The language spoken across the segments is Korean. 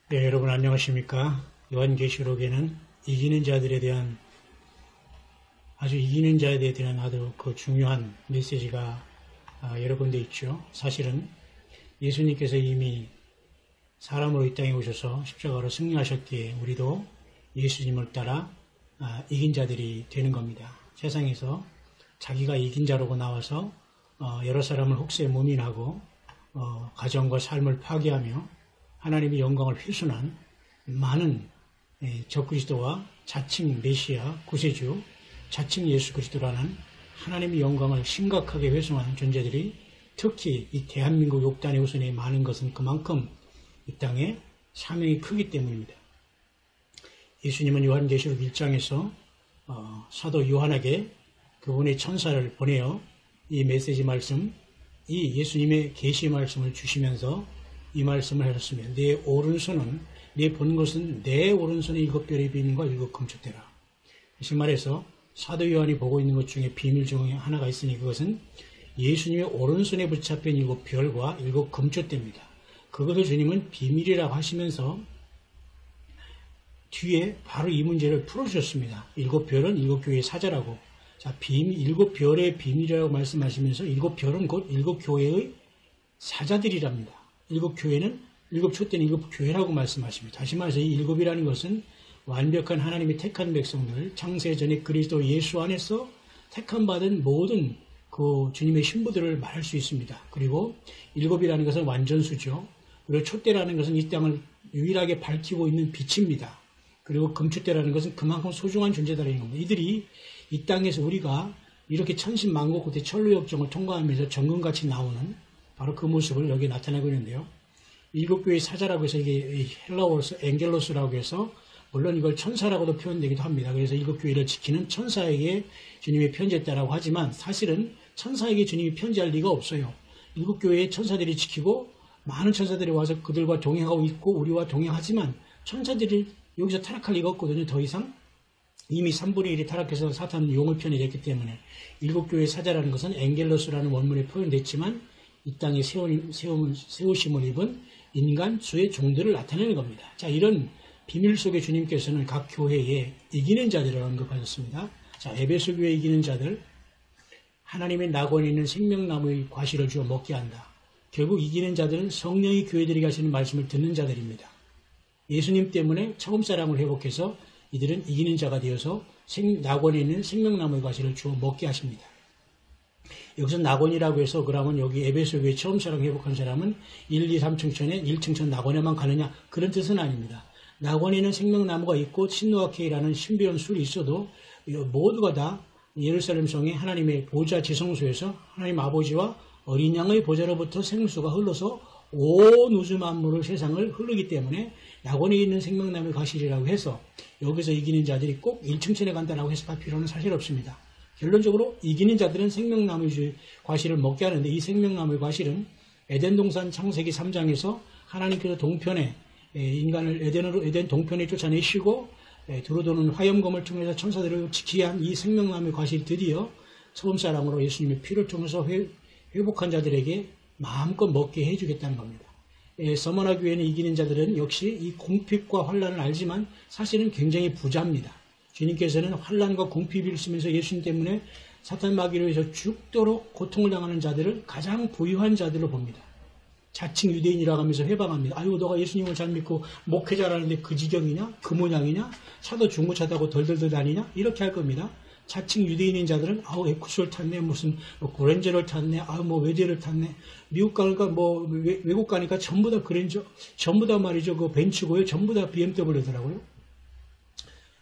네, 여러분 안녕하십니까? 요한계시록에는 이기는 자들에 대한 아주 중요한 메시지가 여러 군데 있죠. 사실은 예수님께서 이미 사람으로 이 땅에 오셔서 십자가로 승리하셨기에 우리도 예수님을 따라 이긴 자들이 되는 겁니다. 세상에서 자기가 이긴 자로고 나와서 여러 사람을 혹세 무민하고 가정과 삶을 파괴하며 하나님의 영광을 훼손한 많은 적그리스도와 자칭 메시아, 구세주, 자칭 예수 그리스도라는 하나님의 영광을 심각하게 훼손한 존재들이 특히 이 대한민국 욕단의 우선에 많은 것은 그만큼 이 땅에 사명이 크기 때문입니다. 예수님은 요한계시록 1장에서 사도 요한에게 그분의 천사를 보내어 이 메시지 말씀, 이 예수님의 계시 말씀을 주시면서 이 말씀을 하셨으며 내 오른손은 내 본 것은 내 오른손의 7별의 비밀과 7 금초대라. 다시 말해서 사도 요한이 보고 있는 것 중에 비밀 중에 하나가 있으니 그것은 예수님의 오른손에 붙잡힌 7별과 7 금초대입니다. 그것을 주님은 비밀이라고 하시면서 뒤에 바로 이 문제를 풀어주셨습니다. 7별은 7교회의 사자라고. 자, 7별의 비밀이라고 말씀하시면서 7별은 곧 7교회의 사자들이랍니다. 7교회는 7촛대는 7교회라고 말씀하십니다. 다시 말해서 이 7이라는 것은 완벽한 하나님의 택한 백성들, 창세전에 그리스도 예수 안에서 택함받은 모든 그 주님의 신부들을 말할 수 있습니다. 그리고 7이라는 것은 완전수죠. 그리고 촛대라는 것은 이 땅을 유일하게 밝히고 있는 빛입니다. 그리고 금촛대라는 것은 그만큼 소중한 존재다라는 겁니다. 이들이 이 땅에서 우리가 이렇게 천신만고 끝에 천루역정을 통과하면서 정금같이 나오는 바로 그 모습을 여기 나타내고 있는데요. 7교회의 사자라고 해서 이게 헬라어로서 엥겔로스라고 해서 물론 이걸 천사라고도 표현되기도 합니다. 그래서 7교회를 지키는 천사에게 주님이 편지했다라고 하지만 사실은 천사에게 주님이 편지할 리가 없어요. 7교회의 천사들이 지키고 많은 천사들이 와서 그들과 동행하고 있고 우리와 동행하지만 천사들이 여기서 타락할 리가 없거든요. 더 이상 이미 3분의 1이 타락해서 사탄은 용을 편이 됐기 때문에 7교회의 사자라는 것은 엥겔로스라는 원문에 표현됐지만 이 땅에 세우심을 입은 인간 수의 종들을 나타내는 겁니다. 자, 이런 비밀 속에 주님께서는 각 교회에 이기는 자들을 언급하셨습니다. 자, 에베소 교회에 이기는 자들, 하나님의 낙원에 있는 생명나무의 과실을 주어 먹게 한다. 결국 이기는 자들은 성령이 교회들이 하시는 말씀을 듣는 자들입니다. 예수님 때문에 처음 사랑을 회복해서 이들은 이기는 자가 되어서 낙원에 있는 생명나무의 과실을 주어 먹게 하십니다. 여기서 낙원이라고 해서 그러면 여기 에베소 교회 처음 사랑 회복한 사람은 1, 2, 3층천에 1층천 낙원에만 가느냐 그런 뜻은 아닙니다. 낙원에는 생명나무가 있고 신노아케이라는 신비한 술이 있어도 모두가 다 예루살렘 성의 하나님의 보좌 지성소에서 하나님 아버지와 어린 양의 보좌로부터 생수가 흘러서 온 우주 만물을 세상을 흐르기 때문에 낙원에 있는 생명나무의 과실이라고 해서 여기서 이기는 자들이 꼭 1층천에 간다라고 해석할 필요는 사실 없습니다. 결론적으로 이기는 자들은 생명나무의 과실을 먹게 하는데 이 생명나무의 과실은 에덴 동산 창세기 3장에서 하나님께서 동편에 인간을 에덴 동편에 쫓아내시고 두루도는 화염검을 통해서 천사들을 지키게 한 이 생명나무의 과실이 드디어 처음 사랑으로 예수님의 피를 통해서 회복한 자들에게 마음껏 먹게 해주겠다는 겁니다. 서머나 교회는 이기는 자들은 역시 이 궁핍과 환난을 알지만 사실은 굉장히 부자입니다. 주님께서는 환난과 궁핍을 쓰면서 예수님 때문에 사탄 마귀로 해서 죽도록 고통을 당하는 자들을 가장 부유한 자들로 봅니다. 자칭 유대인이라고 하면서 회방합니다. 아유, 너가 예수님을 잘 믿고 목회자라는데 그 지경이냐? 그 모양이냐? 차도 중고차 타고 덜덜덜 다니냐? 이렇게 할 겁니다. 자칭 유대인인 자들은 아우 에쿠스를 탔네, 무슨 고렌저를 tas네, 아우 뭐 외제를 탔네. 미국 가니까 외국 가니까 전부 다 그랜저, 전부 다 말이죠. 그 벤츠고요, 전부 다 BMW더라고요.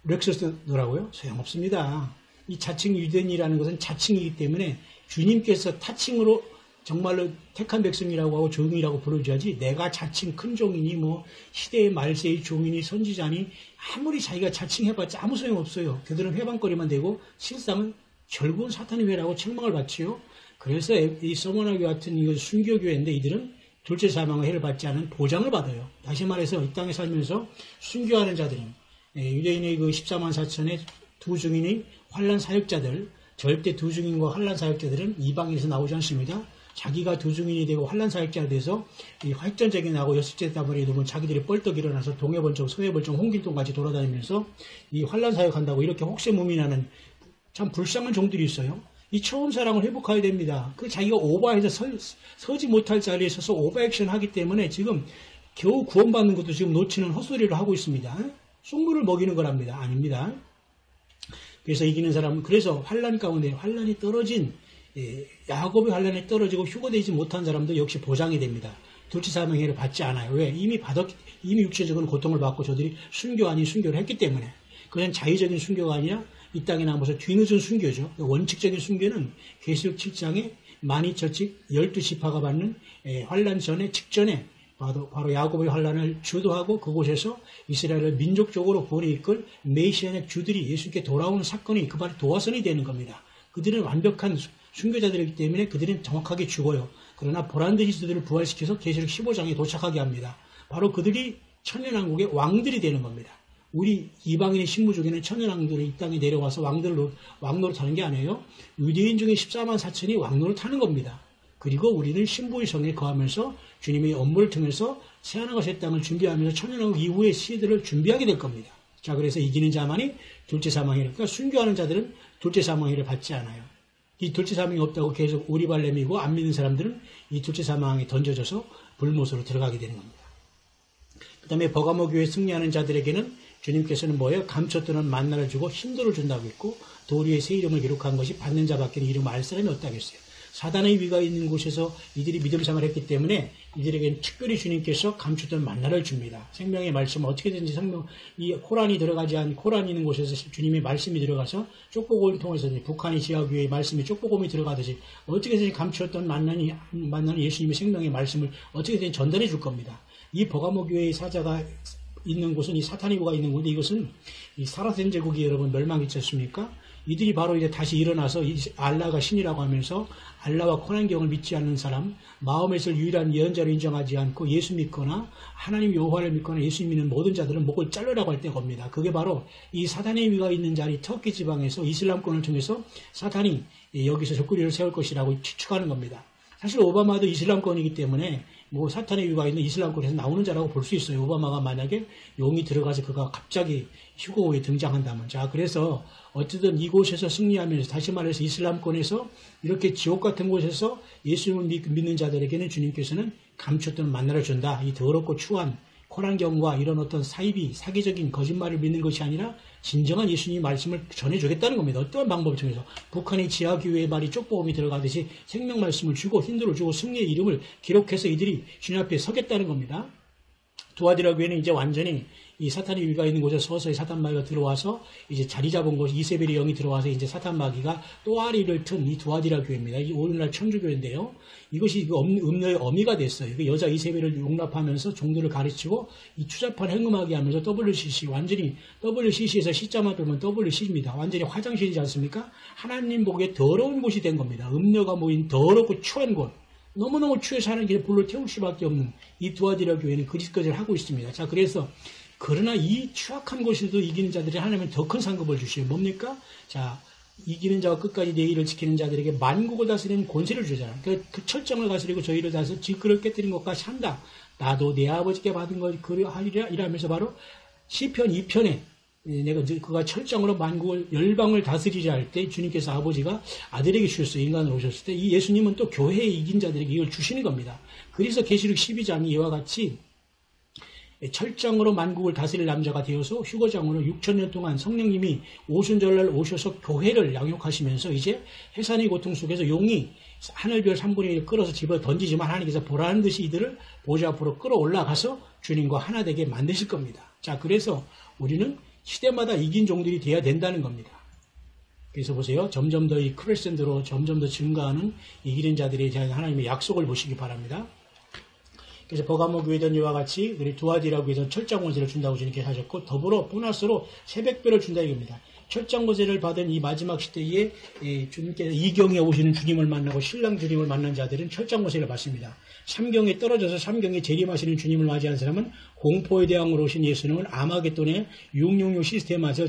렉서스더라고요. 소용없습니다. 이 자칭 유대인이라는 것은 자칭이기 때문에 주님께서 타칭으로 정말로 택한 백성이라고 하고 종이라고 부르줘야지 내가 자칭 큰 종이니 뭐 시대의 말세의 종이니 선지자니 아무리 자기가 자칭해봤자 아무 소용없어요. 그들은 회방거리만 되고 실상은 결국은 사탄의 회라고 책망을 받지요. 그래서 이 서머나교 같은 이거 순교교회인데 이들은 둘째 사망의 해를 받지 않은 보장을 받아요. 다시 말해서 이 땅에 살면서 순교하는 자들은 유대인의 그 14만 4천의 두 증인이 환란 사역자들, 절대 두 증인과 환란 사역자들은 이방인에서 나오지 않습니다. 자기가 두 증인이 되고 환란 사역자가 돼서 이 확전쟁이 나고 여섯째 달에 되면 자기들이 뻘떡 일어나서 동해번쩍 서해번쩍 홍길동같이 돌아다니면서 이 환란 사역한다고 이렇게 혹세무민하는 참 불쌍한 종들이 있어요. 이 처음 사랑을 회복해야 됩니다. 그 자기가 오버해서 서지 못할 자리에 서서 오버액션 하기 때문에 지금 겨우 구원받는 것도 지금 놓치는 헛소리를 하고 있습니다. 쑥물을 먹이는 거랍니다. 아닙니다. 그래서 이기는 사람은 그래서 환란 가운데 환란이 떨어진 야곱의 환란에 떨어지고 휴거되지 못한 사람도 역시 보장이 됩니다. 둘째 사망회를 받지 않아요. 왜? 이미 육체적인 고통을 받고 저들이 순교 아닌 순교를 했기 때문에. 그건 자의적인 순교가 아니라 이 땅에 남아서 뒤늦은 순교죠. 원칙적인 순교는 계시록 7장에 만이처칙 12지파가 받는 환란 전에 직전에 바로 야곱의 환란을 주도하고 그곳에서 이스라엘을 민족적으로 구원에 이끌 메시아의 주들이 예수님께 돌아오는 사건이 그 바로 도화선이 되는 겁니다. 그들은 완벽한 순교자들이기 때문에 그들은 정확하게 죽어요. 그러나 보란듯이 그들을 부활시켜서 계시록 15장에 도착하게 합니다. 바로 그들이 천년왕국의 왕들이 되는 겁니다. 우리 이방인의 신부 중에는 천년왕들이 이 땅에 내려와서 왕노로 타는 게 아니에요. 유대인 중에 14만 4천이 왕노로 타는 겁니다. 그리고 우리는 신부의 성에 거하면서 주님의 업무를 통해서 새하늘과 새 땅을 준비하면서 천년왕국 이후의 시대들을 준비하게 될 겁니다. 자, 그래서 이기는 자만이 둘째 사망회를, 그러니까 순교하는 자들은 둘째 사망회를 받지 않아요. 이 둘째 사망이 없다고 계속 오리발렘이고 안 믿는 사람들은 이 둘째 사망에 던져져서 불못으로 들어가게 되는 겁니다. 그 다음에 버가모 교회 승리하는 자들에게는 주님께서는 뭐예요? 감췄던 만나를 주고 힘도를 준다고 했고 도리의 새 이름을 기록한 것이 받는 자밖에 이름 알 사람이 없다겠어요. 사단의 위가 있는 곳에서 이들이 믿음 생활을 했기 때문에 이들에게는 특별히 주님께서 감췄던 만나를 줍니다. 생명의 말씀 어떻게든지 이 코란이 들어가지 않은 코란이 있는 곳에서 주님의 말씀이 들어가서 쪽보곰을 통해서 북한의 지하교회의 말씀이 쪽보곰이 들어가듯이 어떻게든지 감췄던 만나는 예수님의 생명의 말씀을 어떻게든지 전달해 줄 겁니다. 이 버가모 교회의 사자가 있는 곳은 이 사탄이고가 있는 곳인데 이것은 이 사라센 제국이 여러분 멸망했지 않습니까? 이들이 바로 이제 다시 일어나서 알라가 신이라고 하면서 알라와 코난경을 믿지 않는 사람, 마음에서 유일한 예언자로 인정하지 않고 예수 믿거나 하나님 여호와를 믿거나 예수 믿는 모든 자들은 목을 자르라고 할 때 겁니다. 그게 바로 이 사탄의 위가 있는 자리 터키 지방에서 이슬람권을 통해서 사탄이 여기서 적그리를 세울 것이라고 추측하는 겁니다. 사실 오바마도 이슬람권이기 때문에 뭐 사탄의 위가 있는 이슬람권에서 나오는 자라고 볼 수 있어요. 오바마가 만약에 용이 들어가서 그가 갑자기 휴거호에 등장한다면. 자, 그래서 어쨌든 이곳에서 승리하면서 다시 말해서 이슬람권에서 이렇게 지옥 같은 곳에서 예수님을 믿는 자들에게는 주님께서는 감췄던 만나를 준다. 이 더럽고 추한 코란경과 이런 어떤 사기적인 거짓말을 믿는 것이 아니라 진정한 예수님의 말씀을 전해주겠다는 겁니다. 어떠한 방법을 통해서 북한의 지하교회의 말이 쪽보험이 들어가듯이 생명 말씀을 주고 힌두를 주고 승리의 이름을 기록해서 이들이 주님 앞에 서겠다는 겁니다. 두아디라 교회는 이제 완전히 이 사탄의 위가 있는 곳에 서서히 사탄 마귀가 들어와서 이제 자리 잡은 곳 이세벨의 영이 들어와서 이제 사탄 마귀가 또아리를 튼 이 두아디라 교회입니다. 이 오늘날 청주교회인데요. 이것이 음녀의 어미가 됐어요. 여자 이세벨을 용납하면서 종들을 가르치고 이 추잡한 행음하게 하면서 WCC 완전히 WCC에서 C자만 빼면 WC입니다. 완전히 화장실이지 않습니까? 하나님 보기에 더러운 곳이 된 겁니다. 음녀가 모인 더럽고 추한 곳. 너무너무 추해서 하는 길에 불로 태울 수밖에 없는 이 두아디라 교회는 거짓거리를 하고 있습니다. 자, 그래서 그러나 이 추악한 곳에도 이기는 자들이 하나님은 더 큰 상급을 주시요. 뭡니까? 자, 이기는 자와 끝까지 내 일을 지키는 자들에게 만국을 다스리는 권세를 주잖아. 그 철정을 다스리고 저희를 다스려 질그릇 깨뜨린 것까지 한다. 나도 내 아버지께 받은 것 그리하리라 이라면서 바로 시편 2편에 내가 그가 철정으로 만국을 열방을 다스리자 할 때 주님께서 아버지가 아들에게 주셨어요. 인간으로 오셨을 때 이 예수님은 또 교회에 이긴 자들에게 이걸 주시는 겁니다. 그래서 계시록 12장이 이와 같이 철장으로 만국을 다스릴 남자가 되어서 휴거장으로 6,000년 동안 성령님이 오순절날 오셔서 교회를 양육하시면서 이제 해산의 고통 속에서 용이 하늘별 3분의 1을 끌어서 집어 던지지만 하나님께서 보라는 듯이 이들을 보좌 앞으로 끌어올라가서 주님과 하나 되게 만드실 겁니다. 자, 그래서 우리는 시대마다 이긴 종들이 돼야 된다는 겁니다. 그래서 보세요. 점점 더 이 크레센드로 점점 더 증가하는 이기는 자들에 대한 하나님의 약속을 보시기 바랍니다. 그래서 버가모 교회던 이와 같이 우리 두아디라 교회에서 철장 권세를 준다고 주님께서 하셨고 더불어 보너스로 새벽별을 준다 이겁니다. 철장 권세를 받은 이 마지막 시대에 주님께서 이경에 오시는 주님을 만나고 신랑 주님을 만난 자들은 철장 권세를 받습니다. 삼경에 떨어져서 삼경에 재림하시는 주님을 맞이한 사람은 공포의 대왕으로 오신 예수님은 아마겟돈의 666 시스템에서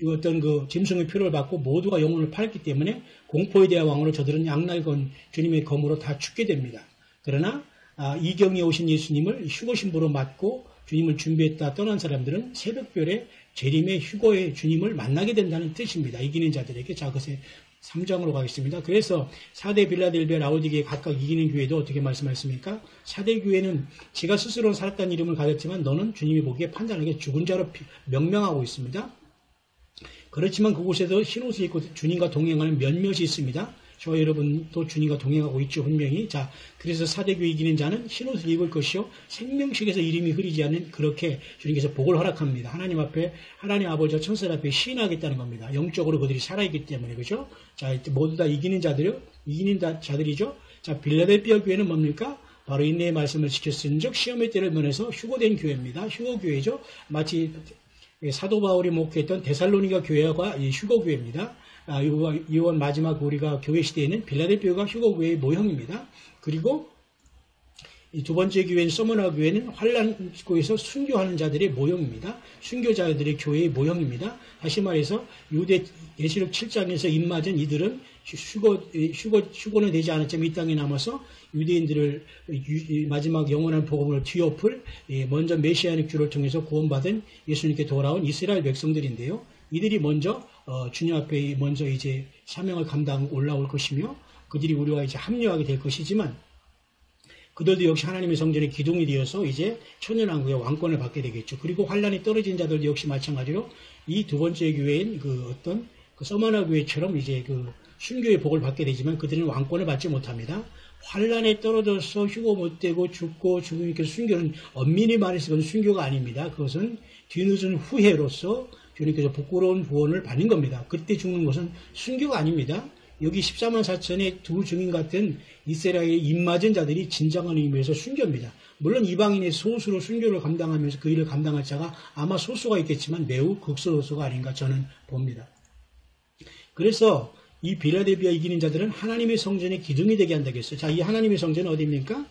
어떤 그 짐승의 표를 받고 모두가 영혼을 팔았기 때문에 공포에 대한 왕으로 저들은 양날건 주님의 검으로 다 죽게 됩니다. 그러나 이경에 오신 예수님을 휴거 신부로 맞고 주님을 준비했다 떠난 사람들은 새벽별에 재림의 휴거의 주님을 만나게 된다는 뜻입니다. 이기는 자들에게. 자, 그것의 3장으로 가겠습니다. 그래서 4대 빌라델비아 라오디게에 각각 이기는 교회도 어떻게 말씀하셨습니까? 4대 교회는 지가 스스로는 살았다는 이름을 가졌지만 너는 주님이 보기에 판단하기에 죽은 자로 명명하고 있습니다. 그렇지만 그곳에도 흰옷을 입고 주님과 동행하는 몇몇이 있습니다. 저와 여러분도 주님과 동행하고 있죠, 분명히. 자, 그래서 4대 교회 이기는 자는 흰옷을 입을 것이요 생명식에서 이름이 흐리지 않는, 그렇게 주님께서 복을 허락합니다. 하나님 앞에, 하나님 아버지와 천사들 앞에 시인하겠다는 겁니다. 영적으로 그들이 살아있기 때문에. 그죠? 자, 모두 다 이기는 자들이죠. 자, 빌라델비아 교회는 뭡니까? 바로 인내의 말씀을 지켰은즉 시험의 때를 면해서 휴거된 교회입니다. 휴거교회죠. 마치 사도 바울이 목회했던 데살로니가 교회가 휴거교회입니다. 이번 마지막 우리가 교회 시대에는 빌라델비아가 휴거교회의 모형입니다. 그리고 이 두 번째 교회인 서머나 교회는 환란고에서 순교하는 자들의 모형입니다. 순교자들의 교회의 모형입니다. 다시 말해서 유대 예시록 7장에서 입맞은 이들은 휴거는 되지 않았지만 이 땅에 남아서 유대인들을 마지막 영원한 복음을 뒤엎을 먼저 메시아닉 주를 통해서 구원받은 예수님께 돌아온 이스라엘 백성들인데요. 이들이 먼저 주님 앞에 먼저 이제 사명을 감당 올라올 것이며 그들이 우리와 이제 합류하게 될 것이지만 그들도 역시 하나님의 성전의 기둥이 되어서 이제 천년왕국의 왕권을 받게 되겠죠. 그리고 환란이 떨어진 자들도 역시 마찬가지로 이 두 번째 교회인 어떤 서머나 교회처럼 이제 순교의 복을 받게 되지만 그들은 왕권을 받지 못합니다. 환란에 떨어져서 휴거 못되고 죽고 죽으니까 순교는 엄밀히 말해서 그건 순교가 아닙니다. 그것은 뒤늦은 후회로서 주님께서 부끄러운 구원을 받는 겁니다. 그때 죽는 것은 순교가 아닙니다. 여기 14만 4천의 두 증인 같은 이스라엘의 입맞은 자들이 진정한 의미에서 순교입니다. 물론 이방인의 소수로 순교를 감당하면서 그 일을 감당할 자가 아마 소수가 있겠지만 매우 극소수가 아닌가 저는 봅니다. 그래서 이 빌라델비아 이기는 자들은 하나님의 성전의 기둥이 되게 한다고 했어요. 자, 이 하나님의 성전은 어디입니까?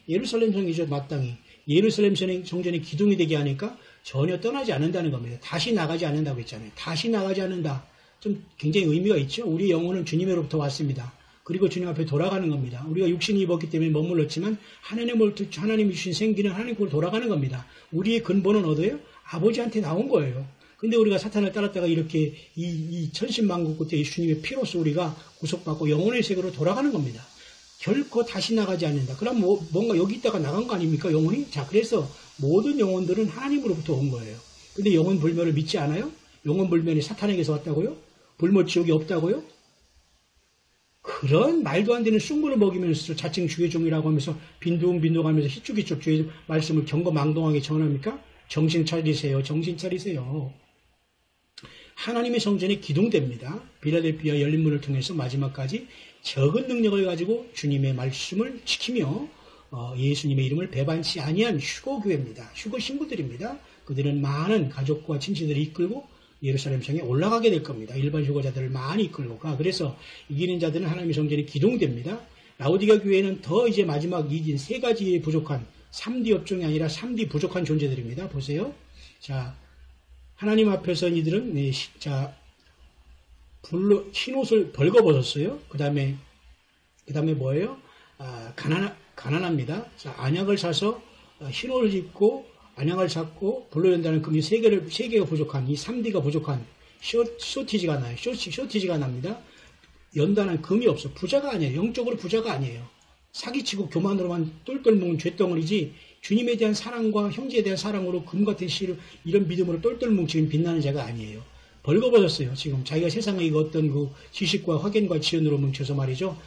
예루살렘 성이죠, 마땅히. 예루살렘 성전의 기둥이 되게 하니까 전혀 떠나지 않는다는 겁니다. 다시 나가지 않는다고 했잖아요. 다시 나가지 않는다. 좀 굉장히 의미가 있죠. 우리 영혼은 주님으로부터 왔습니다. 그리고 주님 앞에 돌아가는 겁니다. 우리가 육신이 입었기 때문에 머물렀지만 하나님이 주신 생기는 하나님께로 돌아가는 겁니다. 우리의 근본은 어디예요? 아버지한테 나온 거예요. 근데 우리가 사탄을 따랐다가 이렇게 이 천신만국 끝에 주님의 피로서 우리가 구속받고 영혼의 세계로 돌아가는 겁니다. 결코 다시 나가지 않는다. 그럼 뭔가 여기 있다가 나간 거 아닙니까? 영혼이? 자, 그래서 모든 영혼들은 하나님으로부터 온 거예요. 근데 영혼 불멸을 믿지 않아요? 영혼 불멸이 사탄에게서 왔다고요? 불못 지옥이 없다고요? 그런 말도 안 되는 쑥물을 먹이면서 자칭 주의 종이라고 하면서 빈둥빈둥하면서 희죽희죽 주의 말씀을 경거망동하게 전합니까? 정신 차리세요. 정신 차리세요. 하나님의 성전이 기둥됩니다. 빌라델비아 열린 문을 통해서 마지막까지 적은 능력을 가지고 주님의 말씀을 지키며 예수님의 이름을 배반치 아니한 휴거교회입니다. 휴거 신부들입니다. 그들은 많은 가족과 친지들을 이끌고 예루살렘 성에 올라가게 될 겁니다. 일반 휴거자들을 많이 이끌고 가. 그래서 이기는 자들은 하나님의 성전이 기둥됩니다. 라오디게아 교회는 더 이제 마지막 이긴 세 가지의 부족한 3D 업종이 아니라 3D 부족한 존재들입니다. 보세요. 자, 하나님 앞에서 이들은 흰옷을 벌거벗었어요. 그 다음에 뭐예요? 가난합니다. 자, 안약을 사서 흰옷을 입고 안양을 잡고 불러낸다는 금이 3개가 부족한, 이 3D가 부족한 쇼티지가 나요. 쇼티지가 납니다. 연단한 금이 없어. 부자가 아니에요. 영적으로 부자가 아니에요. 사기치고 교만으로만 똘똘 뭉은 죄덩어리지 주님에 대한 사랑과 형제에 대한 사랑으로 금 같은 씨를 이런 믿음으로 똘똘 뭉치면 빛나는 자가 아니에요. 벌거벗었어요. 지금 자기가 세상의 어떤 지식과 확연과 지연으로 뭉쳐서 말이죠.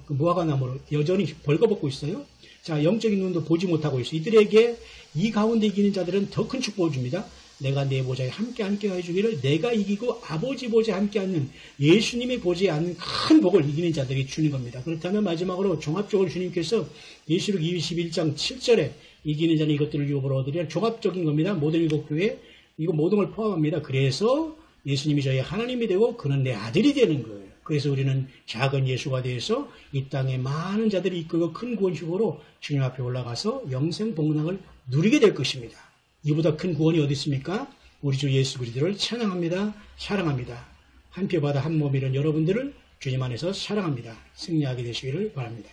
무화과나무로 여전히 벌거벗고 있어요. 자, 영적인 눈도 보지 못하고 있어요. 이들에게 이 가운데 이기는 자들은 더 큰 축복을 줍니다. 내가 내 보좌에 함께 해주기를 내가 이기고 아버지 보좌에 함께 앉는 예수님의 보좌에 앉는 큰 복을 이기는 자들에게 주는 겁니다. 그렇다면 마지막으로 종합적으로 주님께서 예시록 21장 7절에 이기는 자는 이것들을 유업으로 얻으리라 종합적인 겁니다. 모든 일곱 교회 이거 모든 걸 포함합니다. 그래서 예수님이 저희 하나님이 되고 그는 내 아들이 되는 거예요. 그래서 우리는 작은 예수가 되어서 이 땅에 많은 자들이 이끌고 큰 구원 휴거로 주님 앞에 올라가서 영생 복락을 누리게 될 것입니다. 이보다 큰 구원이 어디 있습니까? 우리 주 예수 그리스도를 찬양합니다. 사랑합니다. 한 표 바다 한 몸이는 여러분들을 주님 안에서 사랑합니다. 승리하게 되시기를 바랍니다.